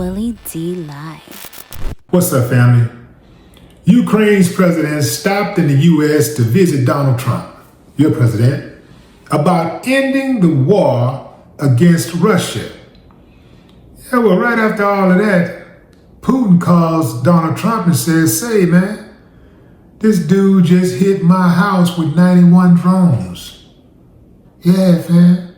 Willie D live. What's up, family? Ukraine's president stopped in the U.S. to visit Donald Trump, your president, about ending the war against Russia. Yeah, well, right after all of that, Putin calls Donald Trump and says, "Say, man, this dude just hit my house with 91 drones." Yeah, fam.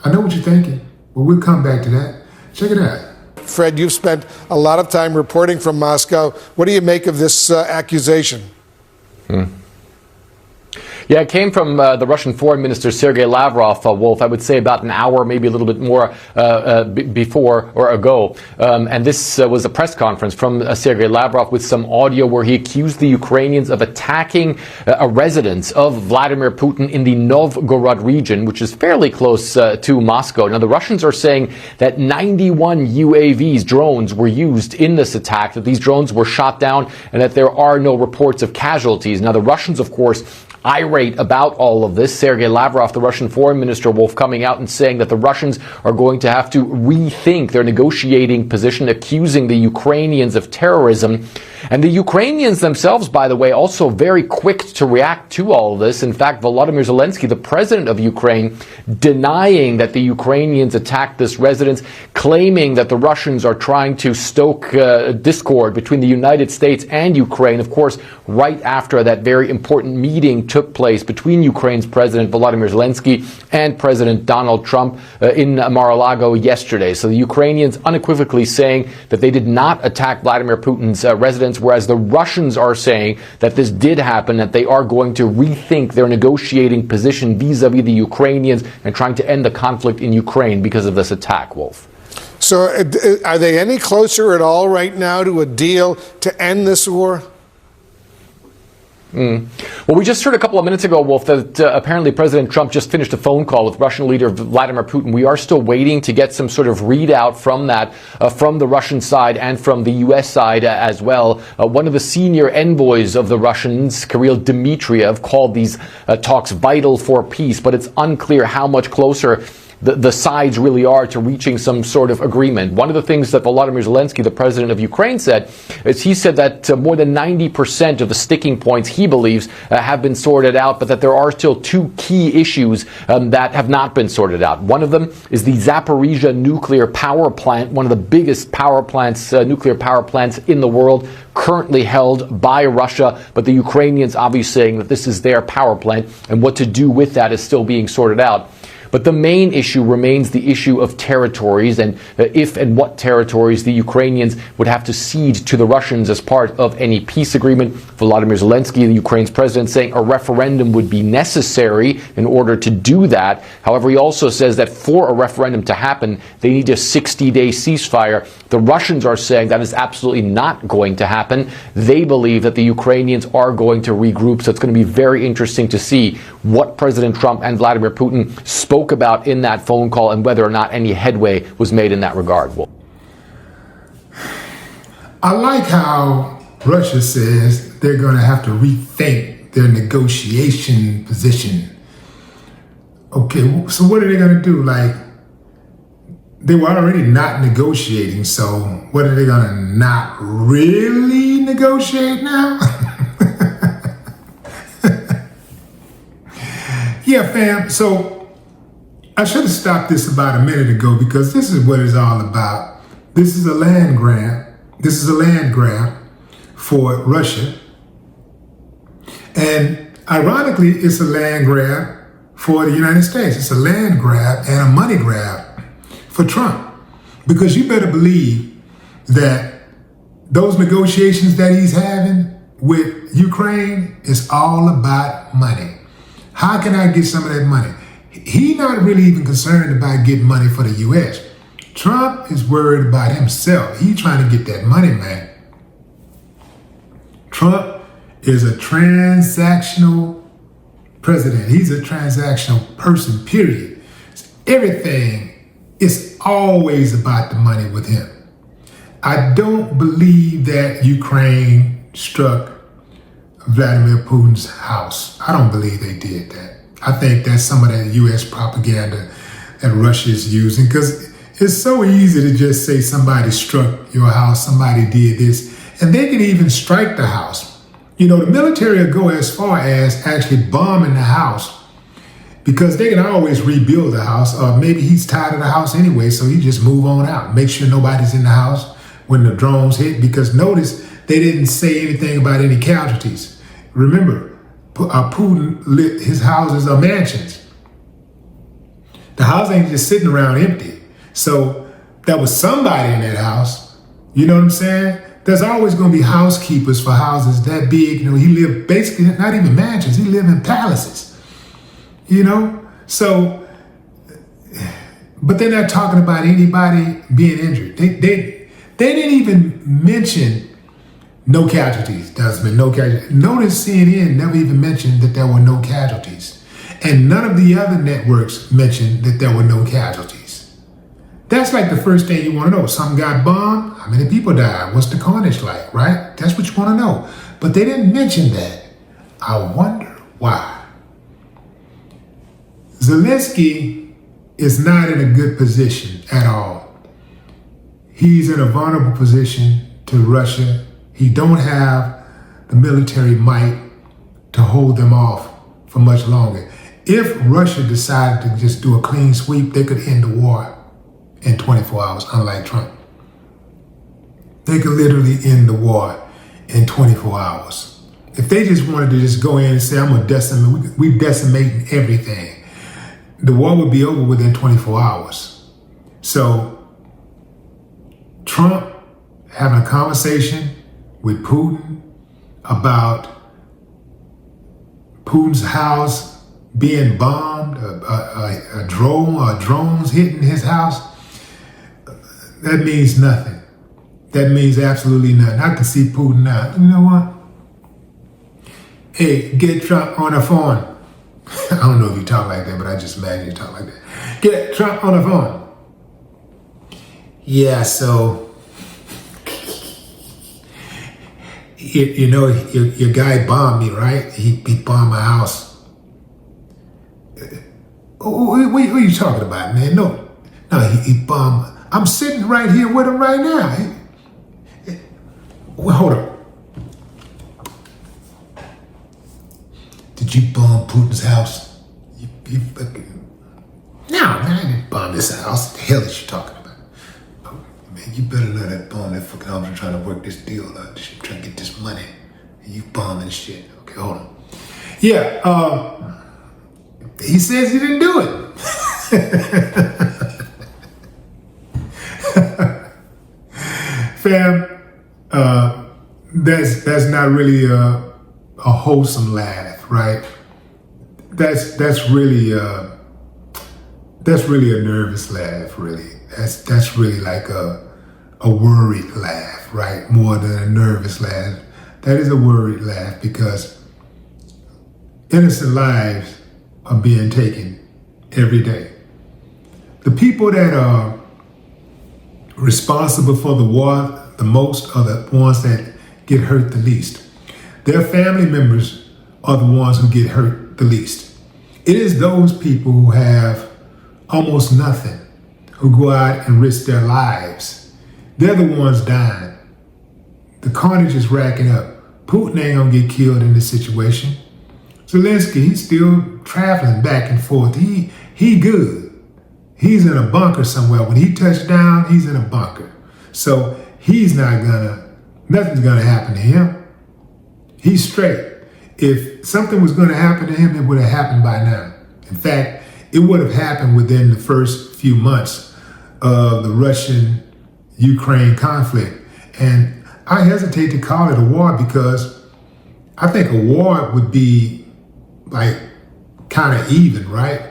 I know what you're thinking, but we'll come back to that. Check it out. Fred, you've spent a lot of time reporting from Moscow. What do you make of this accusation? Yeah, it came from the Russian Foreign Minister Sergey Lavrov, Wolf, I would say about an hour, maybe a little bit more before or ago. And this was a press conference from Sergey Lavrov with some audio where he accused the Ukrainians of attacking a residence of Vladimir Putin in the Novgorod region, which is fairly close to Moscow. Now, the Russians are saying that 91 UAVs, drones, were used in this attack, that these drones were shot down, and that there are no reports of casualties. Now, the Russians, of course, irate about all of this. Sergey Lavrov, the Russian foreign minister, Wolf, coming out and saying that the Russians are going to have to rethink their negotiating position, accusing the Ukrainians of terrorism. And the Ukrainians themselves, by the way, also very quick to react to all of this. In fact, Vladimir Zelensky, the president of Ukraine, denying that the Ukrainians attacked this residence, claiming that the Russians are trying to stoke discord between the United States and Ukraine. Of course, right after that very important meeting took place between Ukraine's President Vladimir Zelensky and President Donald Trump in Mar-a-Lago yesterday. So the Ukrainians unequivocally saying that they did not attack Vladimir Putin's residence, whereas the Russians are saying that this did happen, that they are going to rethink their negotiating position vis-a-vis the Ukrainians and trying to end the conflict in Ukraine because of this attack, Wolf. So are they any closer at all right now to a deal to end this war? Well, we just heard a couple of minutes ago, Wolf, that apparently President Trump just finished a phone call with Russian leader Vladimir Putin. We are still waiting to get some sort of readout from that, from the Russian side and from the U.S. side as well. One of the senior envoys of the Russians, Kirill Dmitriev, called these talks vital for peace, but it's unclear how much closer the sides really are to reaching some sort of agreement. One of the things that Volodymyr Zelensky, the president of Ukraine, said is he said that more than 90% of the sticking points he believes have been sorted out, but that there are still two key issues that have not been sorted out. One of them is the Zaporizhzhia nuclear power plant, one of the biggest power plants, nuclear power plants in the world, currently held by Russia, but the Ukrainians obviously saying that this is their power plant, and what to do with that is still being sorted out. But the main issue remains the issue of territories and if and what territories the Ukrainians would have to cede to the Russians as part of any peace agreement. Volodymyr Zelensky, the Ukraine's president, saying a referendum would be necessary in order to do that. However, he also says that for a referendum to happen, they need a 60-day ceasefire. The Russians are saying that is absolutely not going to happen. They believe that the Ukrainians are going to regroup, so it's going to be very interesting to see what President Trump and Vladimir Putin spoke about in that phone call and whether or not any headway was made in that regard. I like how Russia says they're going to have to rethink their negotiation position. Okay, so what are they going to do? Like, they were already not negotiating, so what are they going to not really negotiate now? Yeah, fam, so I should have stopped this about a minute ago because this is what it's all about. This is a land grab. This is a land grab for Russia. And ironically, it's a land grab for the United States. It's a land grab and a money grab for Trump. Because you better believe that those negotiations that he's having with Ukraine is all about money. How can I get some of that money? He's not really even concerned about getting money for the U.S. Trump is worried about himself. He's trying to get that money, man. Trump is a transactional president. He's a transactional person, period. Everything is always about the money with him. I don't believe that Ukraine struck Vladimir Putin's house. I don't believe they did that. I think that's some of that U.S. propaganda that Russia is using, because It's so easy to just say somebody struck your house, somebody did this, and they can even strike the house. You know, the military will go as far as actually bombing the house because they can always rebuild the house, or maybe he's tired of the house anyway, so he just move on out, make sure nobody's in the house when the drones hit, because notice they didn't say anything about any casualties. Remember, Putin lit his houses are mansions. The house ain't just sitting around empty. So there was somebody in that house. You know what I'm saying? There's always going to be housekeepers for houses that big. You know, he lived basically not even mansions. He lived in palaces. You know? So, but they're not talking about anybody being injured. They didn't even mention no casualties. There's been no casualties. Notice CNN never even mentioned that there were no casualties. And none of the other networks mentioned that there were no casualties. That's like the first thing you want to know. Something got bombed? How many people died? What's the carnage like, right? That's what you want to know. But they didn't mention that. I wonder why. Zelensky is not in a good position at all. He's in a vulnerable position to Russia. He don't have the military might to hold them off for much longer. If Russia decided to just do a clean sweep, they could end the war in 24 hours, unlike Trump. They could literally end the war in 24 hours. If they just wanted to just go in and say, I'm going to decimate, we're decimating everything, the war would be over within 24 hours. So Trump having a conversation with Putin about Putin's house being bombed, a drone or drones hitting his house, that means nothing. That means absolutely nothing. I can see Putin now. You know what? Hey, get Trump on the phone. I don't know if you talk like that, but I just imagine you talk like that. Get Trump on the phone. Yeah, so, you know, your guy bombed me, right? He bombed my house. What are you talking about, man? No, he bombed. I'm sitting right here with him right now. Well, hold on. Did you bomb Putin's house? You fucking... No, man, I didn't bomb this house. What the hell is you talking about? Oh, man, you better let that bomb that fucking house. I'm trying to work this deal out. I'm trying to get this money. And you bombing shit. Okay, hold on. Yeah, he says he didn't do it. Fam, that's not really a wholesome laugh, right? That's really a nervous laugh, really. That's really like a worried laugh, right? More than a nervous laugh. That is a worried laugh because innocent lives are being taken every day. The people that are responsible for the war the most are the ones that get hurt the least. Their family members are the ones who get hurt the least. It is those people who have almost nothing, who go out and risk their lives. They're the ones dying. The carnage is racking up. Putin ain't gonna get killed in this situation. Zelensky, he's still traveling back and forth. He good. He's in a bunker somewhere. When he touched down, he's in a bunker. So nothing's gonna happen to him. He's straight. If something was gonna happen to him, it would have happened by now. In fact, it would have happened within the first few months of the Russian-Ukraine conflict. And I hesitate to call it a war because I think a war would be like kind of even, right?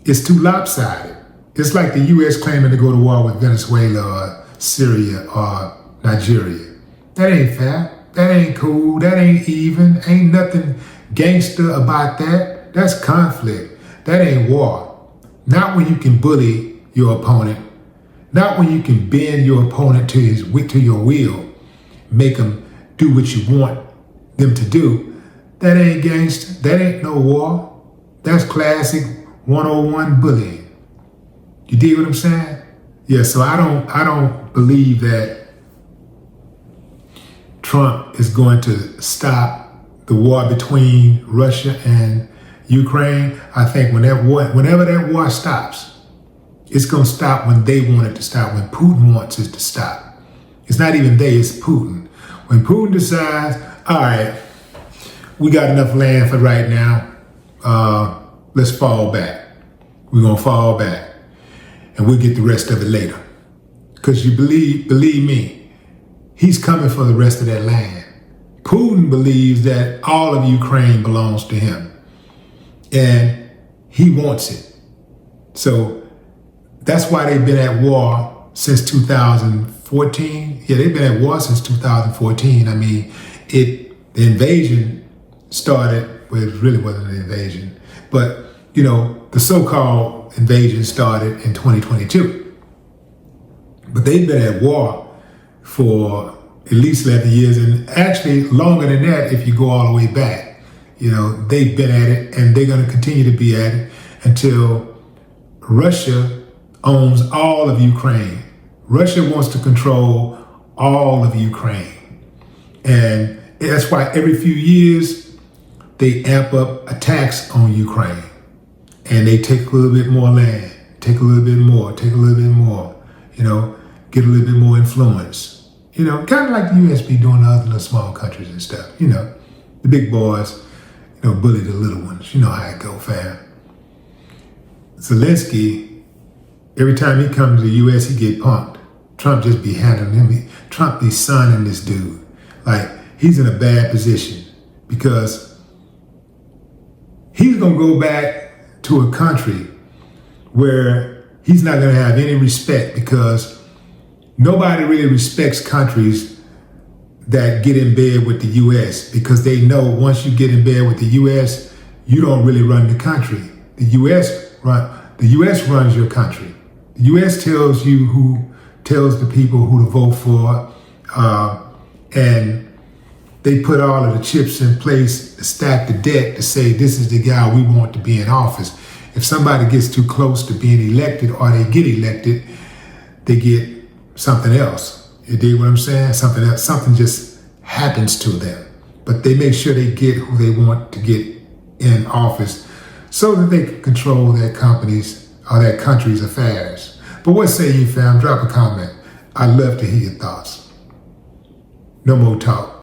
It's too lopsided. It's like the U.S. claiming to go to war with Venezuela or Syria or Nigeria. That ain't fair. That ain't cool. That ain't even. Ain't nothing gangster about that. That's conflict. That ain't war. Not when you can bully your opponent. Not when you can bend your opponent to your will. Make them do what you want them to do. That ain't gangster. That ain't no war. That's classic 101 bullying. You dig what I'm saying? Yeah, so I don't believe that Trump is going to stop the war between Russia and Ukraine. I think whenever that war stops, it's going to stop when they want it to stop, when Putin wants it to stop. It's not even they, it's Putin. When Putin decides, all right, we got enough land for right now, let's fall back. We're going to fall back. And we'll get the rest of it later. Because you believe me, he's coming for the rest of that land. Putin believes that all of Ukraine belongs to him. And he wants it. So that's why they've been at war since 2014. Yeah, they've been at war since 2014. I mean, the invasion started, well, it really wasn't an invasion. But, you know, the so-called invasion started in 2022. But they've been at war for at least 11 years, and actually longer than that if you go all the way back. You know, they've been at it, and they're going to continue to be at it until Russia owns all of Ukraine. Russia wants to control all of Ukraine. And that's why every few years they amp up attacks on Ukraine. And they take a little bit more land, take a little bit more, take a little bit more, you know, get a little bit more influence. You know, kind of like the U.S. be doing to other little small countries and stuff. You know, the big boys, you know, bully the little ones. You know how it go, fam. Zelensky, every time he comes to the U.S., he get punked. Trump just be handling him. Trump be signing this dude. Like, he's in a bad position because he's going to go back to a country where he's not going to have any respect, because nobody really respects countries that get in bed with the U.S. because they know once you get in bed with the U.S., you don't really run the country. The U.S. runs your country. The U.S. tells the people who to vote for, and they put all of the chips in place to stack the deck to say, this is the guy we want to be in office. If somebody gets too close to being elected, or they get elected, they get something else. You dig what I'm saying? Something else, something just happens to them. But they make sure they get who they want to get in office so that they can control their companies or their country's affairs. But what say you, fam? Drop a comment. I'd love to hear your thoughts. No more talk.